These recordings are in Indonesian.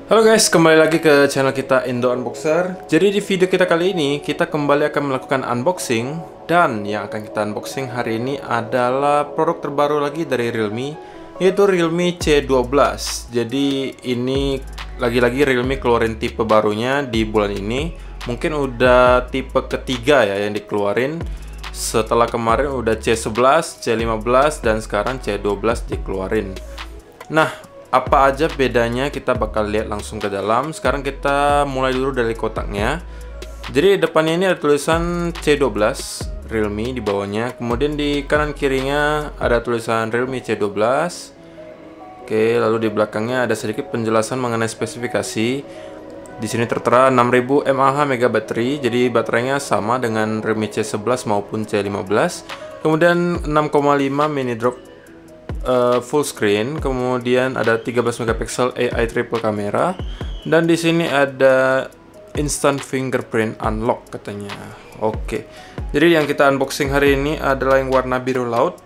Halo guys, kembali lagi ke channel kita Indo Unboxer. Jadi di video kita kali ini, kita kembali akan melakukan unboxing. Dan yang akan kita unboxing hari ini adalah produk terbaru lagi dari Realme, yaitu Realme C12. Jadi ini lagi-lagi Realme keluarin tipe barunya di bulan ini. Mungkin udah tipe ketiga ya yang dikeluarin. Setelah kemarin udah C11, C15, dan sekarang C12 dikeluarin. Nah, apa aja bedanya kita bakal lihat langsung ke dalam. Sekarang kita mulai dulu dari kotaknya. Jadi depannya ini ada tulisan C12 Realme di bawahnya. Kemudian di kanan kirinya ada tulisan Realme C12. Oke, lalu di belakangnya ada sedikit penjelasan mengenai spesifikasi. Di sini tertera 6000 mAh mega baterai. Jadi baterainya sama dengan Realme C11 maupun C15. Kemudian 6,5 mini drop full screen, kemudian ada 13 megapiksel AI triple kamera, dan di sini ada instant fingerprint unlock katanya. Oke. Jadi yang kita unboxing hari ini adalah yang warna biru laut.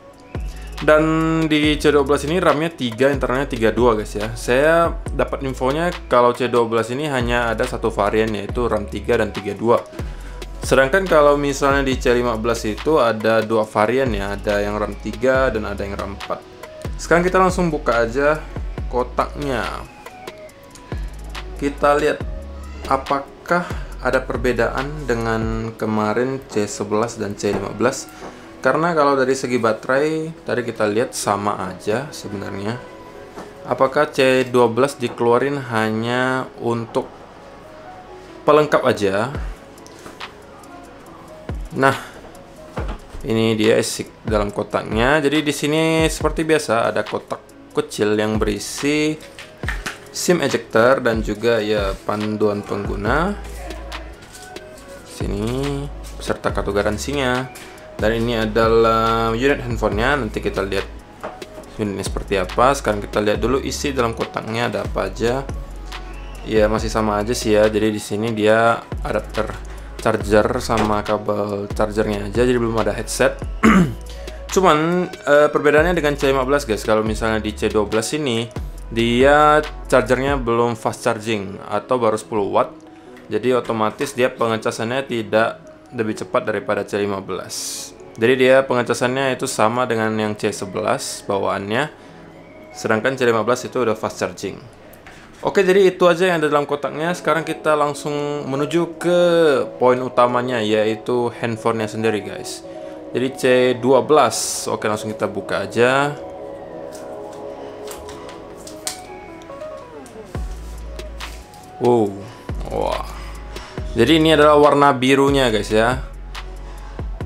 Dan di C12 ini RAM-nya 3, internalnya 32 guys ya. Saya dapat infonya kalau C12 ini hanya ada satu varian, yaitu RAM 3 dan 32. Sedangkan kalau misalnya di C15 itu ada dua varian ya, ada yang RAM 3 dan ada yang RAM 4. Sekarang kita langsung buka aja kotaknya. Kita lihat apakah ada perbedaan dengan kemarin C11 dan C15. Karena kalau dari segi baterai tadi kita lihat sama aja sebenarnya. Apakah C12 dikeluarin hanya untuk pelengkap aja? Nah, ini dia isi dalam kotaknya. Jadi di sini seperti biasa ada kotak kecil yang berisi SIM ejector dan juga ya panduan pengguna. Sini beserta kartu garansinya. Dan ini adalah unit handphonenya. Nanti kita lihat unitnya seperti apa. Sekarang kita lihat dulu isi dalam kotaknya ada apa aja. Ya masih sama aja sih ya. Jadi di sini dia adapter charger sama kabel chargernya aja, jadi belum ada headset. Cuman perbedaannya dengan C15 guys, kalau misalnya di C12 ini dia chargernya belum fast charging atau baru 10 watt, jadi otomatis dia pengecasannya tidak lebih cepat daripada C15. Jadi dia pengecasannya itu sama dengan yang C11 bawaannya, sedangkan C15 itu udah fast charging. Oke, jadi itu aja yang ada dalam kotaknya. Sekarang kita langsung menuju ke poin utamanya, yaitu handphonenya sendiri guys. Jadi C12. Oke, langsung kita buka aja. Wah. Jadi ini adalah warna birunya guys ya.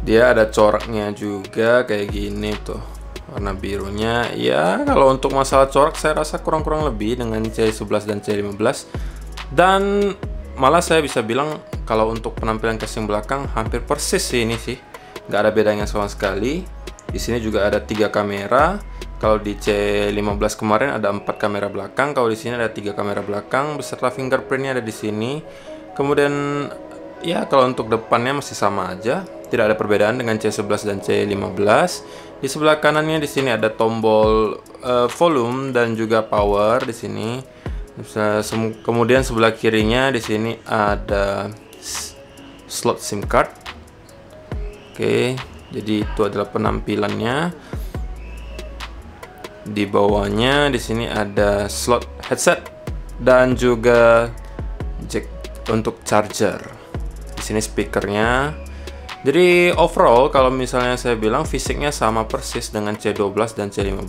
Dia ada coraknya juga kayak gini tuh. Warna birunya ya, kalau untuk masalah corak saya rasa kurang-kurang lebih dengan C11 dan C15. Dan malah saya bisa bilang kalau untuk penampilan casing belakang hampir persis sih ini sih. Nggak ada bedanya sama sekali. Di sini juga ada 3 kamera. Kalau di C15 kemarin ada 4 kamera belakang, kalau di sini ada 3 kamera belakang beserta fingerprintnya ada di sini. Kemudian ya kalau untuk depannya masih sama aja. Tidak ada perbedaan dengan C11 dan C15. Di sebelah kanannya di sini ada tombol volume dan juga power di sini. Kemudian sebelah kirinya di sini ada slot SIM card. Oke, jadi itu adalah penampilannya. Di bawahnya di sini ada slot headset dan juga jack untuk charger. Di sini speakernya. Jadi overall kalau misalnya saya bilang fisiknya sama persis dengan C12 dan C15.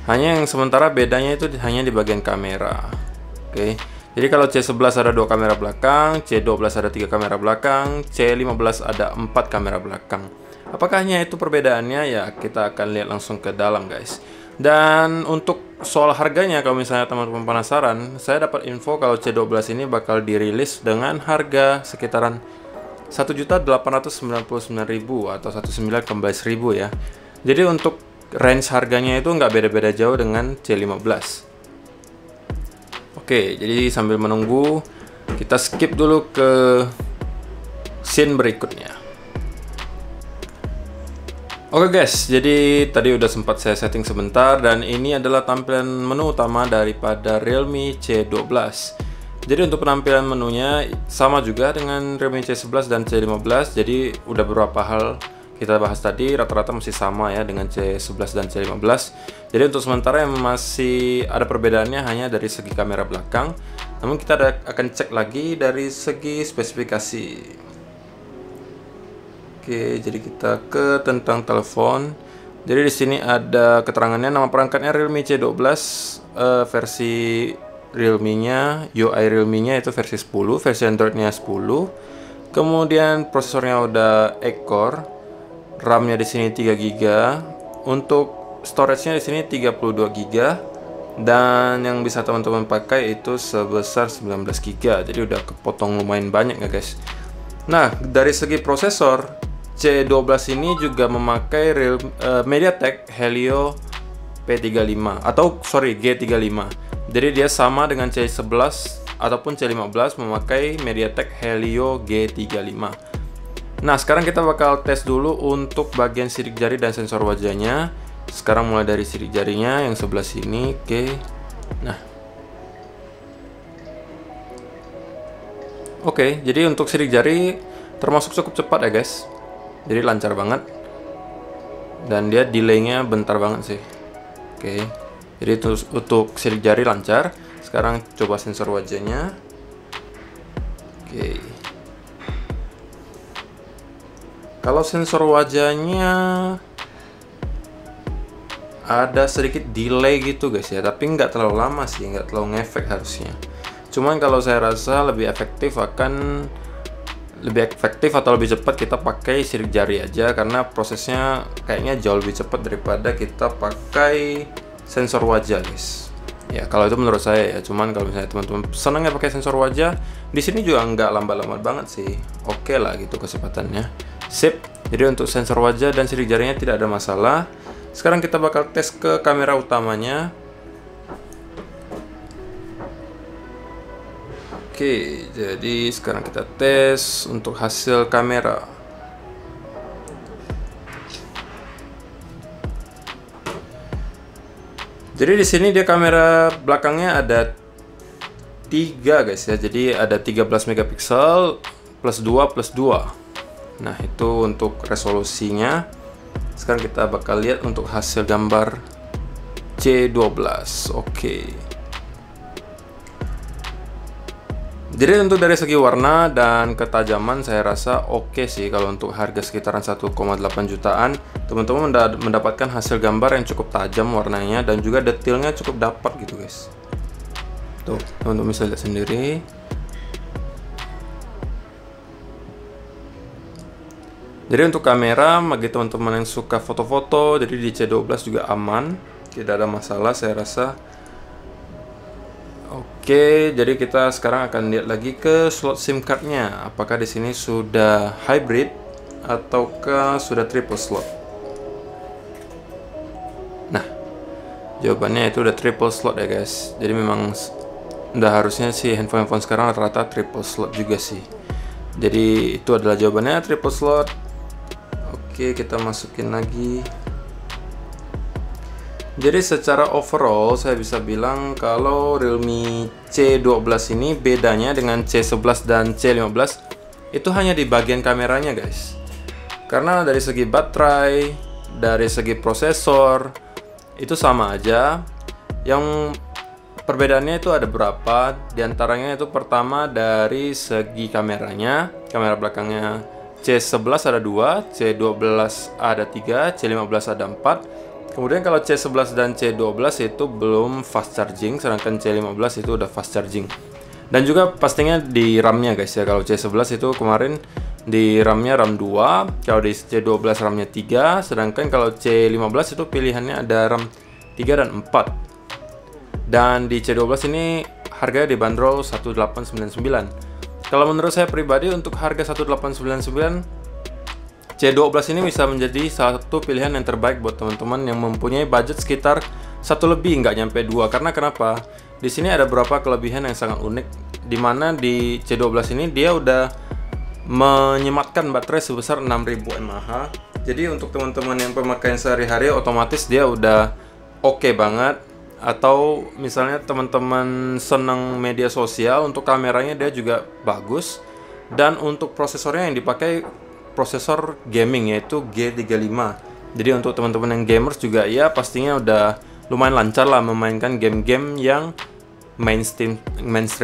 Hanya yang sementara bedanya itu hanya di bagian kamera. Oke. Jadi kalau C11 ada 2 kamera belakang, C12 ada 3 kamera belakang, C15 ada 4 kamera belakang. Apakah hanya itu perbedaannya? Ya, kita akan lihat langsung ke dalam guys. Dan untuk soal harganya, kalau misalnya teman-teman penasaran, saya dapat info kalau C12 ini bakal dirilis dengan harga sekitaran 1.899.000 atau 1.911.000 ya. Jadi untuk range harganya itu nggak beda-beda jauh dengan C15. Oke, jadi sambil menunggu kita skip dulu ke scene berikutnya. Oke guys, jadi tadi udah sempat saya setting sebentar dan ini adalah tampilan menu utama daripada Realme C12. Jadi untuk penampilan menunya sama juga dengan Realme C11 dan C15. Jadi udah beberapa hal kita bahas tadi, rata-rata masih sama ya dengan C11 dan C15. Jadi untuk sementara yang masih ada perbedaannya hanya dari segi kamera belakang. Namun kita akan cek lagi dari segi spesifikasi. Oke, jadi kita ke tentang telepon. Jadi di sini ada keterangannya, nama perangkatnya Realme C12, versi Realme-nya, UI Realme-nya itu versi 10, versi Android-nya 10. Kemudian prosesornya udah 8-core, RAM-nya di sini 3 GB, untuk storage-nya di sini 32 GB, dan yang bisa teman-teman pakai itu sebesar 19 GB. Jadi udah kepotong lumayan banyak ya guys. Nah, dari segi prosesor, C12 ini juga memakai MediaTek Helio P35 atau G35. Jadi dia sama dengan C11 ataupun C15 memakai MediaTek Helio G35. Nah, sekarang kita bakal tes dulu untuk bagian sidik jari dan sensor wajahnya. Sekarang mulai dari sidik jarinya yang sebelah sini. Oke. Nah. Oke, jadi untuk sidik jari termasuk cukup cepat ya guys. Jadi lancar banget. Dan dia delaynya bentar banget sih. Oke. Jadi untuk sidik jari lancar. Sekarang coba sensor wajahnya. Oke. Kalau sensor wajahnya ada sedikit delay gitu guys ya, tapi nggak terlalu lama sih, nggak terlalu ngefek harusnya. Cuman kalau saya rasa lebih efektif atau lebih cepat kita pakai sidik jari aja, karena prosesnya kayaknya jauh lebih cepat daripada kita pakai sensor wajah guys. Ya kalau itu menurut saya ya. Cuman kalau misalnya teman-teman senangnya pakai sensor wajah, di sini juga nggak lambat-lambat banget sih. Oke lah gitu kecepatannya. Sip. Jadi untuk sensor wajah dan sidik jarinya tidak ada masalah. Sekarang kita bakal tes ke kamera utamanya. Oke, jadi sekarang kita tes untuk hasil kamera. Jadi di sini dia kamera belakangnya ada 3 guys ya. Jadi ada 13 megapiksel plus 2 plus 2. Nah, itu untuk resolusinya. Sekarang kita bakal lihat untuk hasil gambar C12. Oke. Jadi untuk dari segi warna dan ketajaman saya rasa oke sih. Kalau untuk harga sekitaran 1,8 jutaan, teman-teman mendapatkan hasil gambar yang cukup tajam warnanya dan juga detailnya cukup dapat gitu guys. Tuh, teman-teman bisa lihat sendiri. Jadi untuk kamera, bagi teman-teman yang suka foto-foto, jadi di C12 juga aman, tidak ada masalah saya rasa. Oke, jadi kita sekarang akan lihat lagi ke slot SIM cardnya. Apakah di sini sudah hybrid ataukah sudah triple slot? Nah, jawabannya itu udah triple slot ya guys. Jadi memang udah harusnya sih handphone sekarang rata-rata triple slot juga sih. Jadi itu adalah jawabannya, triple slot. Oke, kita masukin lagi. Jadi secara overall saya bisa bilang kalau Realme C12 ini bedanya dengan C11 dan C15 itu hanya di bagian kameranya guys. Karena dari segi baterai, dari segi prosesor itu sama aja. Yang perbedaannya itu ada berapa? Di antaranya itu pertama dari segi kameranya, kamera belakangnya C11 ada 2, C12 ada 3, C15 ada 4. Kemudian kalau C11 dan C12 itu belum fast charging, sedangkan C15 itu udah fast charging. Dan juga pastinya di RAM-nya guys ya. Kalau C11 itu kemarin di RAM-nya RAM 2, kalau di C12 RAM-nya 3, sedangkan kalau C15 itu pilihannya ada RAM 3 dan 4. Dan di C12 ini harganya dibanderol 1899. Kalau menurut saya pribadi untuk harga 1899, C12 ini bisa menjadi satu pilihan yang terbaik buat teman-teman yang mempunyai budget sekitar 1 lebih, nggak nyampe 2. Karena kenapa? Di sini ada beberapa kelebihan yang sangat unik, dimana di C12 ini dia udah menyematkan baterai sebesar 6000 mAh, Jadi untuk teman-teman yang pemakaian sehari-hari otomatis dia udah oke banget. Atau misalnya teman-teman senang media sosial, untuk kameranya dia juga bagus. Dan untuk prosesornya yang dipakai prosesor gaming yaitu G35. Jadi untuk teman-teman yang gamers juga ya pastinya udah lumayan lancar lah memainkan game-game yang mainstream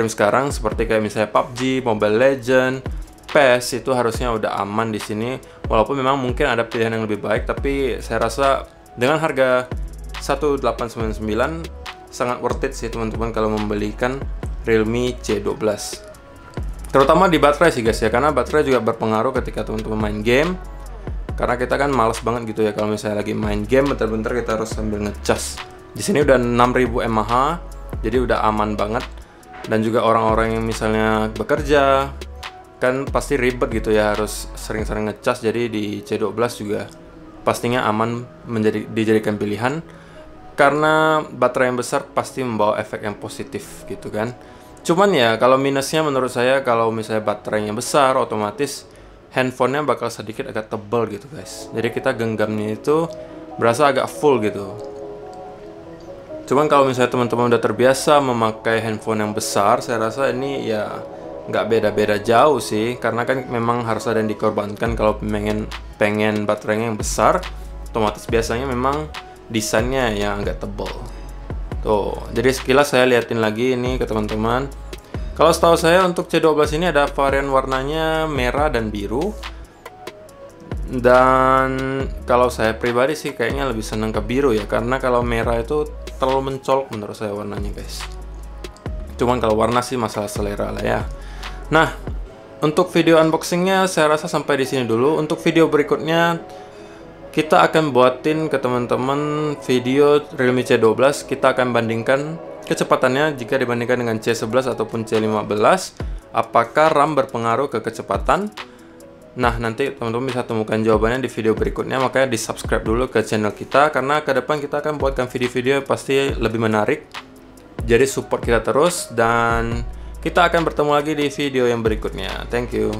sekarang, seperti kayak misalnya PUBG, Mobile Legends, PES. Itu harusnya udah aman di sini. Walaupun memang mungkin ada pilihan yang lebih baik, tapi saya rasa dengan harga 1899 sangat worth it sih teman-teman kalau membelikan Realme C12. Terutama di baterai sih guys ya, karena baterai juga berpengaruh ketika teman-teman main game. Karena kita kan males banget gitu ya kalau misalnya lagi main game bentar-bentar kita harus sambil ngecas. Di sini udah 6000 mAh, jadi udah aman banget. Dan juga orang-orang yang misalnya bekerja kan pasti ribet gitu ya, harus sering-sering ngecas. Jadi di C12 juga pastinya aman dijadikan pilihan. Karena baterai yang besar pasti membawa efek yang positif gitu kan. Cuman ya kalau minusnya menurut saya, kalau misalnya baterainya besar, otomatis handphonenya bakal sedikit agak tebal gitu guys. Jadi kita genggamnya itu berasa agak full gitu. Cuman kalau misalnya teman-teman udah terbiasa memakai handphone yang besar, saya rasa ini ya nggak beda-beda jauh sih. Karena kan memang harus ada yang dikorbankan kalau pengen baterainya yang besar. Otomatis biasanya memang desainnya yang agak tebal. Tuh, jadi sekilas saya liatin lagi ini ke teman-teman. Kalau setahu saya untuk C12 ini ada varian warnanya merah dan biru. Dan kalau saya pribadi sih kayaknya lebih seneng ke biru ya, karena kalau merah itu terlalu mencolok menurut saya warnanya guys. Cuman kalau warna sih masalah selera lah ya. Nah, untuk video unboxingnya saya rasa sampai di sini dulu. Untuk video berikutnya kita akan buatin ke teman-teman video Realme C12. Kita akan bandingkan kecepatannya jika dibandingkan dengan C11 ataupun C15. Apakah RAM berpengaruh ke kecepatan? Nah, nanti teman-teman bisa temukan jawabannya di video berikutnya. Makanya di subscribe dulu ke channel kita, karena ke depan kita akan buatkan video-video pasti lebih menarik. Jadi support kita terus, dan kita akan bertemu lagi di video yang berikutnya. Thank you.